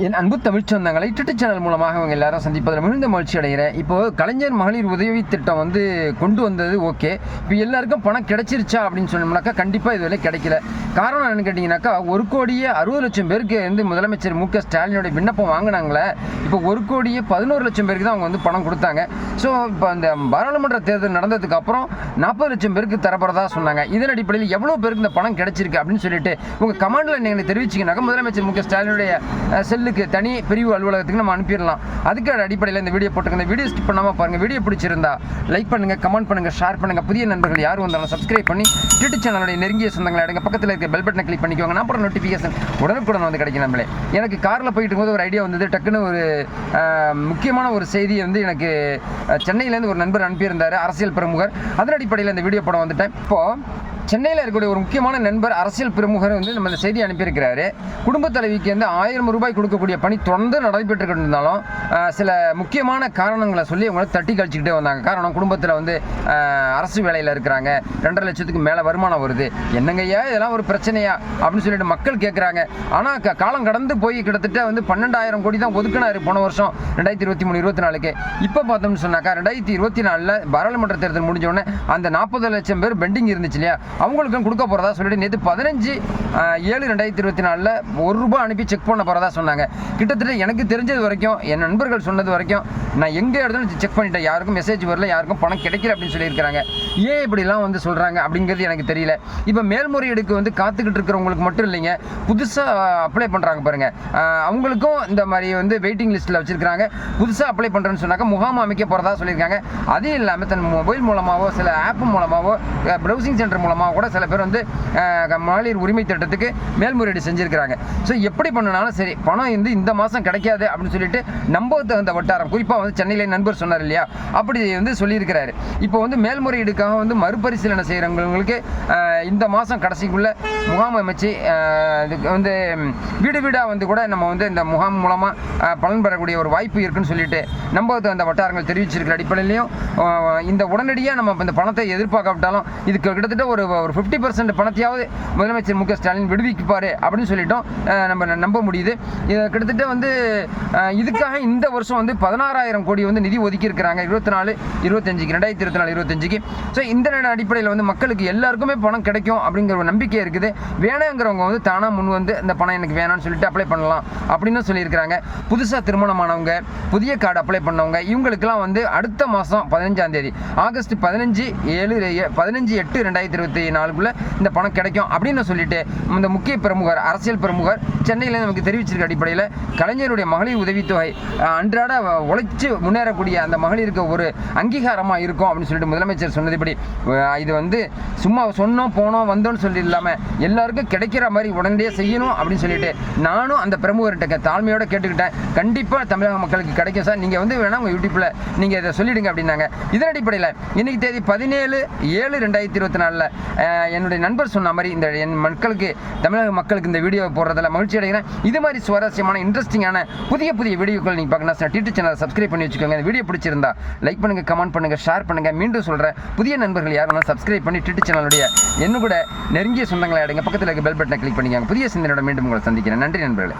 என் அன்பு தமிழ் சொந்தங்களை YouTube channel மூலமாக அவங்க எல்லாரும் சந்திப்பதில் மிகுந்த மகிழ்ச்சி அடைகிறேன். இப்போது கலைஞர் மகளிர் உதவி திட்டம் கொண்டு வந்தது ஓகே. இப்போ எல்லாருக்கும் பணம் கிடைச்சிருச்சா அப்படின்னு சொன்னோம்னாக்கா கண்டிப்பாக இதுவரை கிடைக்கல. காரணம் என்னன்னு கேட்டிங்கனாக்கா 1,60,00,000 பேருக்கு முதலமைச்சர் மு க ஸ்டாலினோட விண்ணப்பம் வாங்கினாங்களே. இப்போ 1,11,00,000 பேருக்கு தான் அவங்க பணம் கொடுத்தாங்க. ஸோ இப்போ அந்த பாராளுமன்ற தேர்தல் நடந்ததுக்கு அப்புறம் 40,00,000 பேருக்கு தரப்படுறதா சொன்னாங்க. இதன் அடிப்படையில் எவ்வளோ பேருக்கு இந்த பணம் கிடைச்சிருக்கு அப்படின்னு சொல்லிட்டு உங்கள் கமெண்டில் நீங்கள் தெரிவிச்சிங்கனாக்கா முதலமைச்சர் மு க ஸ்டாலினுடைய செல்லுக்கு தனி பிரிவு அலுவலகத்துக்கு நம்ம அனுப்பிடலாம். அதுக்கு அடிப்படையில் இந்த வீடியோ போட்டுருங்க. இந்த வீடியோ ஸ்கிப் பண்ணாமல் பாருங்கள். வீடியோ பிடிச்சிருந்தா லைக் பண்ணுங்கள், கமெண்ட் பண்ணுங்கள், ஷேர் பண்ணுங்கள். புதிய நண்பர்கள் யார் வந்தாலும் சப்ஸ்கிரைப் பண்ணி யூடியூப் சேனலுடைய நெருங்கிய சொந்தங்களை அடங்க பக்கத்தில் இருக்க பெல் பட்டனை கிளிக் பண்ணிக்கோங்க. நான் அப்புறம் நோட்டிஃபிகேஷன் உடனுக்குடன் கிடைக்கும். நம்மளே எனக்கு காரில் போயிட்டு இருக்கும்போது ஒரு ஐடியா வந்தது. டக்குன்னு ஒரு முக்கியமான ஒரு செய்தி எனக்கு சென்னையிலேருந்து ஒரு நண்பர் அனுப்பியிருந்தார், அரசியல் பிரமுகர். அதன் அடிப்படையில் இந்த வீடியோ படம் வந்துட்டேன். இப்போது சென்னையில் இருக்கக்கூடிய ஒரு முக்கியமான நண்பர் அரசியல் பிரமுகர் நம்ம இந்த செய்தி அனுப்பியிருக்கிறாரு. குடும்ப தலைவிக்கு 1000 ரூபாய் கொடுக்கக்கூடிய பணி தொடர்ந்து நடைபெற்று கொண்டிருந்தாலும் சில முக்கியமான காரணங்களை சொல்லி அவங்கள தட்டி கழிச்சுக்கிட்டே வந்தாங்க. காரணம் குடும்பத்தில் அரசு வேலையில் இருக்கிறாங்க, 2.5 லட்சத்துக்கு மேலே வருமானம் வருது, என்னங்கய்யா இதெல்லாம் ஒரு பிரச்சனையா அப்படின்னு சொல்லிட்டு மக்கள் கேட்குறாங்க. ஆனால் காலம் கடந்து போய் கிட்டத்தட்ட 12,000 கோடி தான் ஒதுக்கினார் போன வருஷம் 2023-24க்கு. இப்போ பார்த்தோம்னு சொன்னாக்கா 2024 பாராளுமன்ற தேர்தல் முடிஞ்சோடனே அந்த 40 லட்சம் பேர் பெண்டிங் இருந்துச்சு இல்லையா, அவங்களுக்கும் கொடுக்க போகிறதா சொல்லிட்டு நேற்று 15/7/2024 ₹1 அனுப்பி செக் பண்ண போகிறதா சொன்னாங்க. கிட்டத்தட்ட எனக்கு தெரிஞ்சது வரைக்கும், என் நண்பர்கள் சொன்னது வரைக்கும், நான் எங்கே இடத்துல செக் பண்ணிட்டேன், யாருக்கும் மெசேஜ் வரல, யாருக்கும் பணம் கிடைக்கல அப்படின்னு சொல்லியிருக்கிறாங்க. ஏன் இப்படிலாம் சொல்கிறாங்க அப்படிங்கிறது எனக்கு தெரியல. இப்போ மேல்முறையீடுக்கு காத்துக்கிட்டு இருக்கிறவங்களுக்கு மட்டும் இல்லைங்க, புதுசாக அப்ளை பண்ணுறாங்க பாருங்கள், அவங்களுக்கும் இந்த மாதிரி வெயிட்டிங் லிஸ்ட்டில் வச்சுருக்காங்க. புதுசாக அப்ளை பண்ணுறேன்னு சொன்னாக்கா முகாம் அமைக்க போகிறதா சொல்லியிருக்காங்க. அதே இல்லாமல் தன் மொபைல் மூலமாகவோ சில ஆப் மூலமாகவோ ப்ரௌசிங் சென்டர் மூலமாக கூட சில பேர் மகளிர் உரிமை திட்டத்துக்கு மேல்முறையீடு செஞ்சிருக்கிறாங்க. ஸோ எப்படி பண்ணனாலும் சரி பணம் இந்த மாதம் கிடைக்காது அப்படின்னு சொல்லிட்டு நம்ப தகுந்த வட்டாரம், குறிப்பாக சென்னையில் நண்பர் சொன்னார் இல்லையா, அப்படி சொல்லியிருக்கிறாரு. இப்போ மேல்முறையீடுக்காக மறுபரிசீலனை செய்கிறவங்களுக்கு இந்த மாதம் கடைசிக்குள்ளே முகாம் அமைச்சு வீடு வீடாக கூட நம்ம இந்த முகாம் மூலமாக பலன் பெறக்கூடிய ஒரு வாய்ப்பு இருக்குன்னு சொல்லிட்டு நம்ப தகுந்த வட்டாரங்கள் தெரிவிச்சிருக்கிற அடிப்படையிலையும் இந்த உடனடியாக நம்ம இந்த பணத்தை எதிர்பார்க்காவிட்டாலும் இதுக்கு கிட்டத்தட்ட ஒரு 50% பணத்தையாவது முதலமைச்சர் மு க ஸ்டாலின் விடுவிப்பார் அப்படின்னு சொல்லிட்டோம் நம்ம நம்ப முடியுது. கிட்டத்தட்ட இதுக்காக இந்த வருஷம் 16,000 கோடி நிதி ஒதுக்கி இருக்கிறாங்க 2024-25க்கு. ஸோ இந்த அடிப்படையில் மக்களுக்கு எல்லாருக்குமே பணம் கிடைக்கும் அப்படிங்கிற ஒரு நம்பிக்கை இருக்குது. வேணுங்கிறவங்க தானாக முன் இந்த பணம் எனக்கு வேணாம்னு சொல்லிட்டு அப்ளை பண்ணலாம் அப்படின்னு சொல்லியிருக்கிறாங்க. புதுசாக திருமணமானவங்க, புதிய கார்டு அப்ளை பண்ணவங்க, இவங்களுக்கெல்லாம் அடுத்த மாதம் 15ஆம் தேதி ஆகஸ்ட் 15/8/2024 இந்த பணம் கிடைக்கும் அப்படின்னு சொல்லிட்டு இந்த முக்கிய பிரமுகர், அரசியல் பிரமுகர் சென்னையில் நமக்கு தெரிவிச்சிருக்க அடிப்படையில் கலைஞருடைய மகளிர் உதவித்தொகை அன்றாட உழைச்சி முன்னேறக்கூடிய அந்த மகளிருக்கு ஒரு அங்கீகாரமாக இருக்கும் அப்படின்னு சொல்லிட்டு முதலமைச்சர் சொன்னதுபடி இது சும்மா சொன்னோம் போனோம் வந்தோன்னு சொல்லி இல்லாமல் எல்லாருக்கும் கிடைக்கிற மாதிரி உடனடியாக செய்யணும் அப்படின்னு சொல்லிட்டு நானும் அந்த பிரமுகர்கிட்ட தாழ்மையோடு கேட்டுக்கிட்டேன். கண்டிப்பாக தமிழக மக்களுக்கு கிடைக்கும் சார், நீங்கள் வேணா உங்கள் யூடியூப்பில் நீங்கள் இதை சொல்லிடுங்க அப்படின்னாங்க. இதன் அடிப்படையில் இன்னைக்கு தேதி 17/7/2024 என்னுடைய நண்பர் சொன்ன மாதிரி என் மக்களுக்கு, தமிழக மக்களுக்கு இந்த வீடியோ போடுறதில் மகிழ்ச்சி அடைகிறேன். இது மாதிரி சுவாரஸ்யமான இன்ட்ரெஸ்டிங்கான புதிய வீடியோக்கள் நீங்கள் பார்க்கணும் சார், யூடியூப் சேனலை சப்ஸ்கிரைப் பண்ணி வச்சுக்கோங்க. இந்த வீடியோ பிடிச்சிருந்தா லைக் பண்ணுங்கள், கமெண்ட் பண்ணுங்கள், ஷேர் பண்ணுங்கள். மீண்டும் சொல்கிறேன், புதிய நண்பர்கள் யாரும் சப்ஸ்கிரைப் பண்ணி யூடியூப் சேனலுடைய கூட நெருங்கிய சொந்தங்களை அடைங்க பக்கத்தில் இருக்க பெல் பட்டனை கிளிக் பண்ணிக்கோங்க. புதிய சிந்தனையோட மீண்டும் உங்களை சந்திக்கிறேன். நன்றி நண்பர்களே.